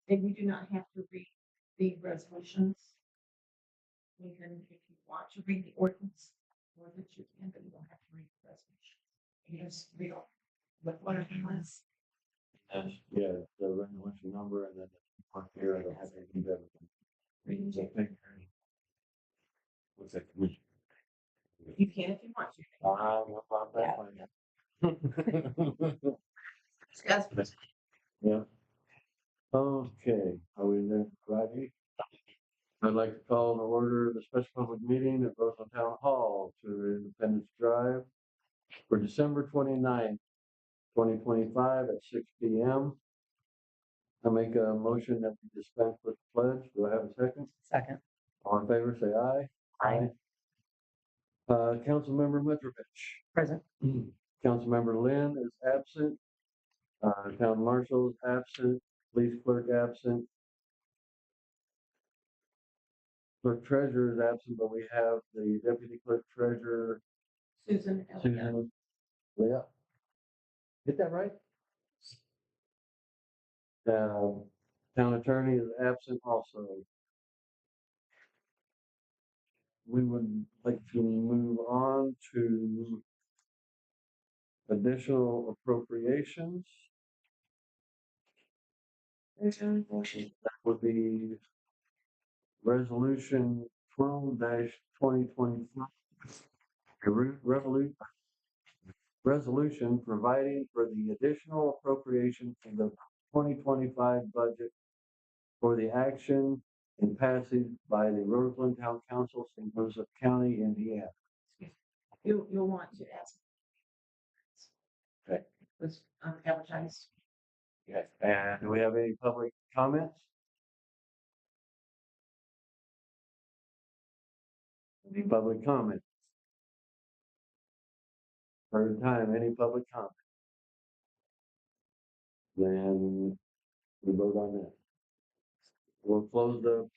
And you do not have to read the resolutions. You can, if you want to read the ordinance, or that you can, but you don't have to read the resolution. You just read all, whatever it was. Yes, yeah, the resolution number and then the part here, I don't have to do everything. Read So, thank you. What's that? You can if you want to. No problem, that's fine. Discuss. Yeah. Okay, are we there, Rodney? I'd like to call to order the special public meeting at Roseland Town Hall to Independence Drive for December 29th, 2025 at 6 p.m. I make a motion that we dispense with the pledge. Do I have a second? Second. All in favor, say aye. Aye. Councilmember Mitrovich. Present. Councilmember Lynn is absent. Town Marshal is absent. Police clerk absent. Clerk treasurer is absent, but we have the deputy clerk treasurer, Susan. Susan. Yeah. Get that right? Town attorney is absent also. We would like to move on to additional appropriations. And that would be resolution 12-2025. Resolution providing for the additional appropriation in the 2025 budget for the action and passage by the Roseland Town Council, St. Joseph County, Indiana. You'll want to ask. Okay. Was advertised. Yes. And do we have any public comments? Any public comment? Third time, any public comment? Then we vote on that. We'll close the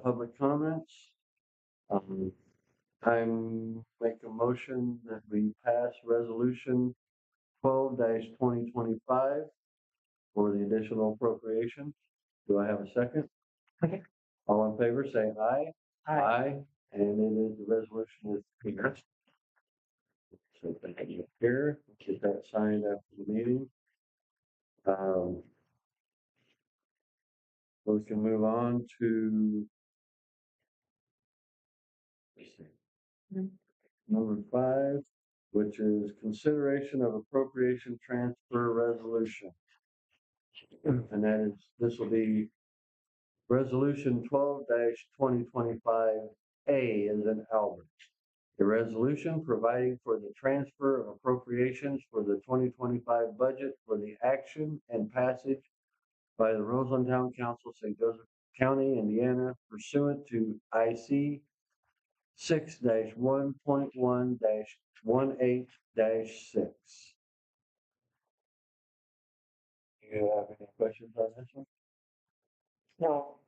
public comments. I make a motion that we pass resolution 12-2025 for the additional appropriation. Do I have a second? Okay. All in favor, say aye. Aye. And it is, the resolution is here. So thank you here. Get that signed after the meeting. We can move on to number 5, which is consideration of appropriation transfer resolution. And that is, this will be resolution 12-2025A as in Albert. The resolution providing for the transfer of appropriations for the 2025 budget for the action and passage by the Roseland Town Council, St. Joseph County, Indiana, pursuant to IC 6-1.1-18-6. Do you have any questions on this one? No.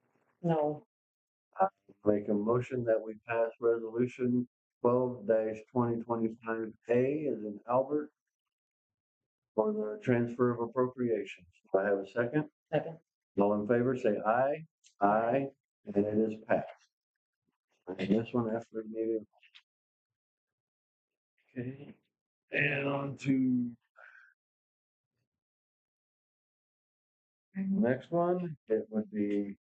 Make a motion that we pass resolution 12-2025A as in Albert for the transfer of appropriations. Do I have a second? Second. All in favor, say aye. Aye, and it is passed. And this one after the meeting. Okay, and on to next one. It would be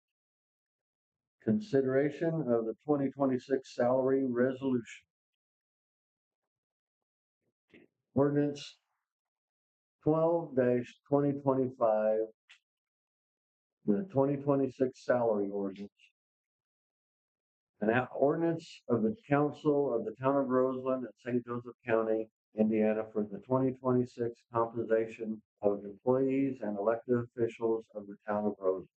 consideration of the 2026 salary resolution. Ordinance 12-2025, the 2026 salary ordinance. An ordinance of the Council of the Town of Roseland and St. Joseph County, Indiana for the 2026 compensation of employees and elected officials of the Town of Roseland.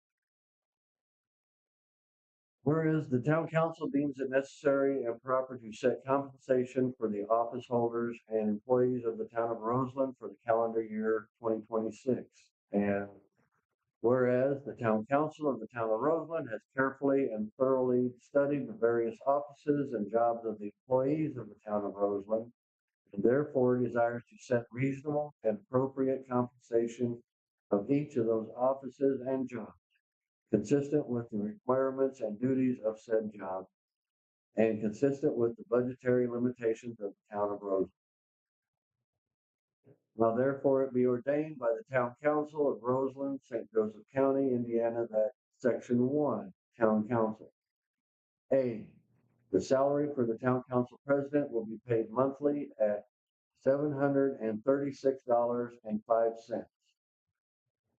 Whereas the Town Council deems it necessary and proper to set compensation for the office holders and employees of the Town of Roseland for the calendar year 2026. And whereas the Town Council of the Town of Roseland has carefully and thoroughly studied the various offices and jobs of the employees of the Town of Roseland, and therefore desires to set reasonable and appropriate compensation of each of those offices and jobs. consistent with the requirements and duties of said job, and consistent with the budgetary limitations of the town of Roseland. Now therefore it be ordained by the Town Council of Roseland, St. Joseph County, Indiana, that Section 1, Town Council. A, the salary for the Town Council President will be paid monthly at $736.05.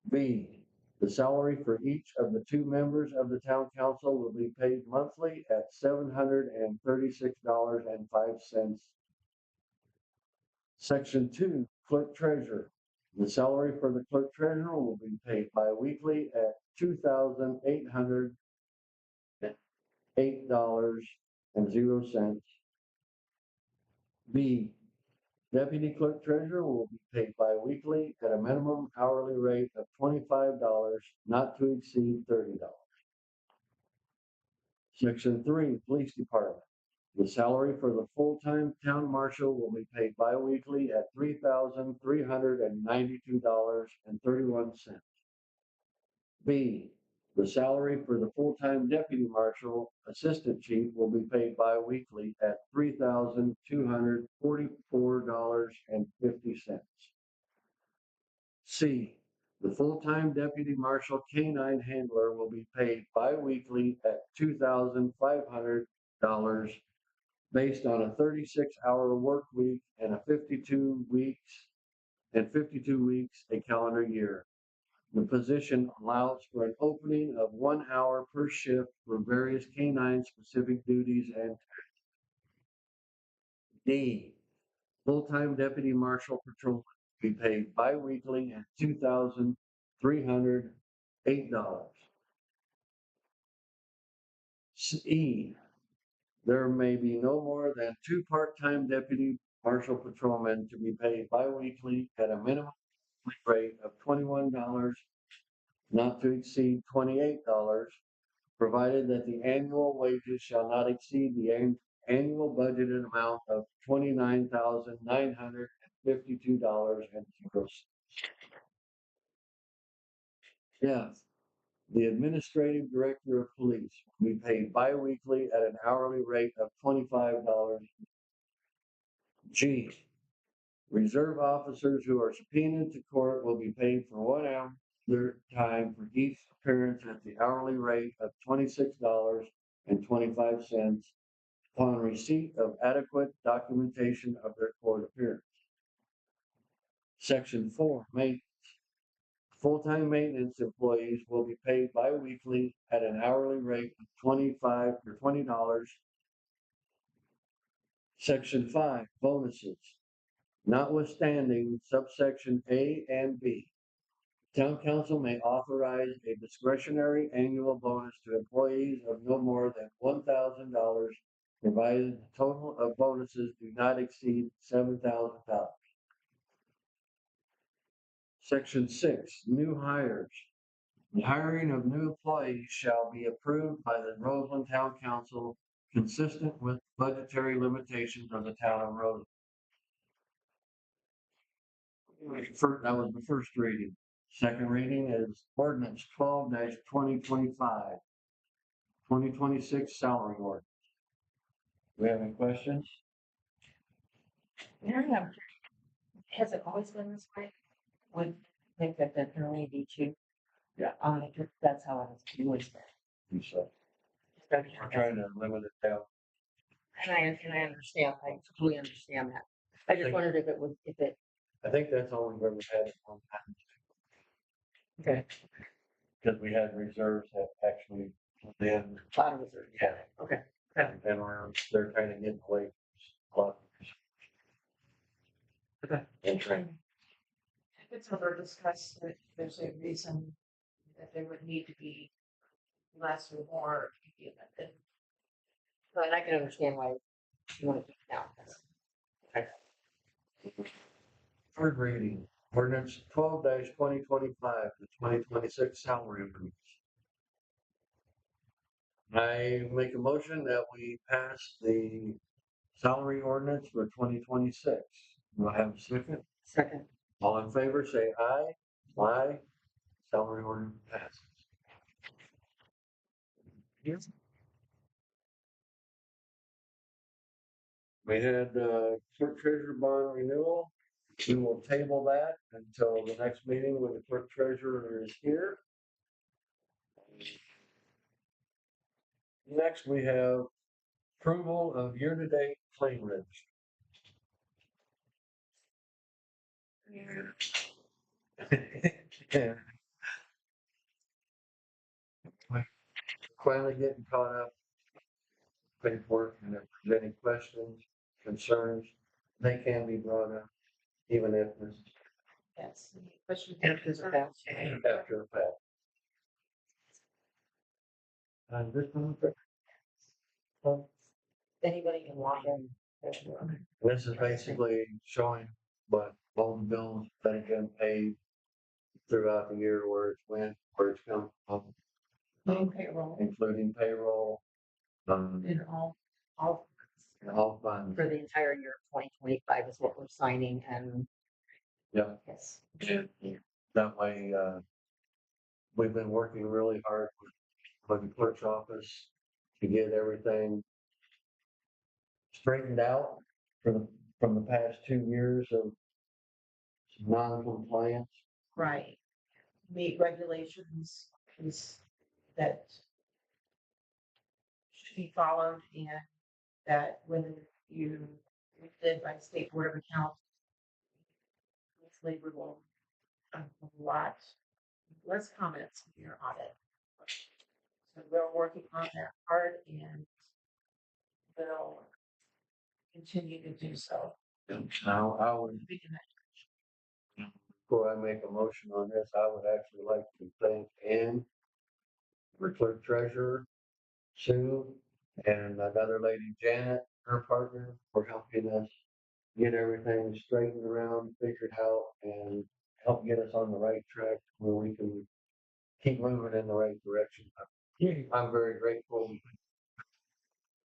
B, the salary for each of the two members of the Town Council will be paid monthly at $736.05. Section 2, Clerk Treasurer. The salary for the Clerk Treasurer will be paid bi-weekly at $2,808.00. B, Deputy Clerk Treasurer will be paid bi-weekly at a minimum hourly rate of $25, not to exceed $30. Section 3, Police Department. The salary for the full-time town marshal will be paid bi-weekly at $3,392.31. B, the salary for the full-time deputy marshal assistant chief will be paid bi-weekly at $3,244.50. C, the full-time deputy marshal canine handler will be paid bi-weekly at $2,500 based on a 36-hour work week and 52 weeks a calendar year. The position allows for an opening of 1 hour per shift for various canine specific duties. And D, full-time deputy marshal patrolman will be paid bi-weekly at $2,308. E, there may be no more than 2 part-time deputy marshal patrolmen to be paid bi-weekly at a minimum rate of $21, not to exceed $28, provided that the annual wages shall not exceed the annual budgeted amount of $29,952.00. Yes. The administrative director of police will be paid bi-weekly at an hourly rate of $25. G, reserve officers who are subpoenaed to court will be paid for 1 hour their time for each appearance at the hourly rate of $26.25 upon receipt of adequate documentation of their court appearance. Section 4, maintenance. Full-time maintenance employees will be paid bi-weekly at an hourly rate of $20. Section 5, bonuses. Notwithstanding subsection A and B, Town Council may authorize a discretionary annual bonus to employees of no more than $1,000, provided the total of bonuses do not exceed $7,000. Section 6, new hires. The hiring of new employees shall be approved by the Roseland Town Council, consistent with budgetary limitations of the town of Roseland. That was the first reading. Second reading is ordinance 12-2025, 2026 salary ordinance. Do we have any questions? Yeah, has it always been this way? Would think that that can only be two. Yeah. That's how it has always been. So we're trying to limit it down. And I understand, I completely understand that. I just wondered if it was, I think that's all we've ever had at one time, okay, because we had reserves that actually then, a lot of reserves. yeah. Okay. And then they're kind of getting away from a lot. Okay. And training. If it's ever discussed that there's a reason that there would need to be less or more, it could be amended. So, and I can understand why you want to keep it down. Third reading, ordinance 12-2025, the 2026 salary ordinance. I make a motion that we pass the salary ordinance for 2026. Do I have a second? Second. All in favor, say aye. Aye. Salary ordinance passes. We had clerk treasurer bond renewal. We will table that until the next meeting when the clerk treasurer is here. Next, we have approval of year-to-date claim registry. Yeah. Finally getting caught up. Paperwork, and if there's any questions, concerns, they can be brought up, even if it's Yes. Any questions? After the fact. after the fact. And this one, Anybody can walk in. this is basically showing what all the bills that have been paid throughout the year, where it's went, where it's come from, Main payroll including payroll, in all. all funds. For the entire year of 2025 is what we're signing and. Yeah, Yes. that way, we've been working really hard with the clerk's office to get everything straightened out from the past 2 years of non-compliance. Right. Meet regulations is that should be followed, and that when you live by state board of accounts, it's labor will a lot less comments in your audit. So we're working on that part, and we'll continue to do so. Now, before I make a motion on this, I would actually like to thank Ann, our clerk treasurer, Sue, and another lady, Janet, her partner, for helping us get everything straightened around, figured out, and help get us on the right track where we can keep moving in the right direction. I'm very grateful.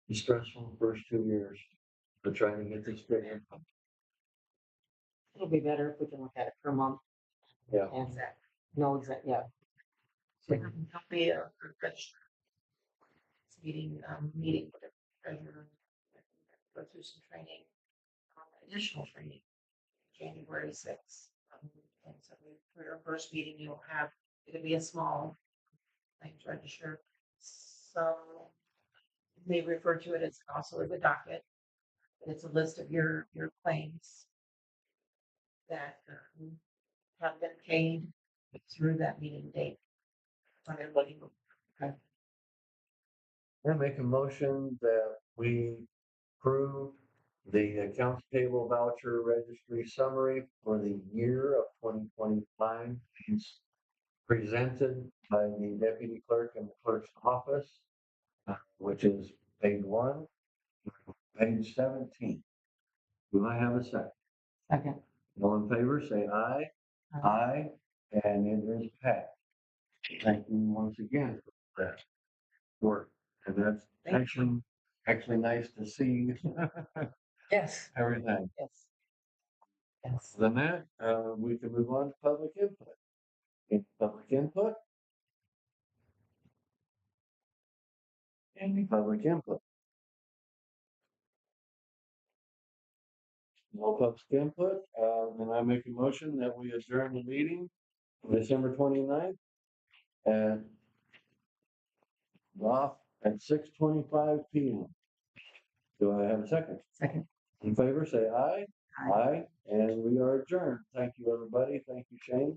The stressful first 2 years for trying to get this figured out. It'll be better if we can look at it per month Yeah. and Exactly. know exactly, yeah. So there'll be a refresh meeting with the treasurer, go through some training, additional training, January 6th. And so for your first meeting, you'll have, it'll be a small claims register. So you may refer to it as also as a docket. It's a list of your claims that have been paid through that meeting date. On everybody. I make a motion that we approve the accounts payable voucher registry summary for the year of 2025. It's presented by the deputy clerk in the clerk's office, which is page 1, page 17. Do I have a second? Second. All in favor, say aye. Aye, and it is passed. Thank you once again for that work. And that's Thank actually nice to see Yes. everything. Yes. Yes. Other than that, we can move on to public input. Public input? Any public input? No public input, then I make a motion that we adjourn the meeting December 29th and off at 6:25 p.m. Do I have a second? Second. In favor, say aye. Aye. Aye, and we are adjourned. Thank you, everybody. Thank you, Shane.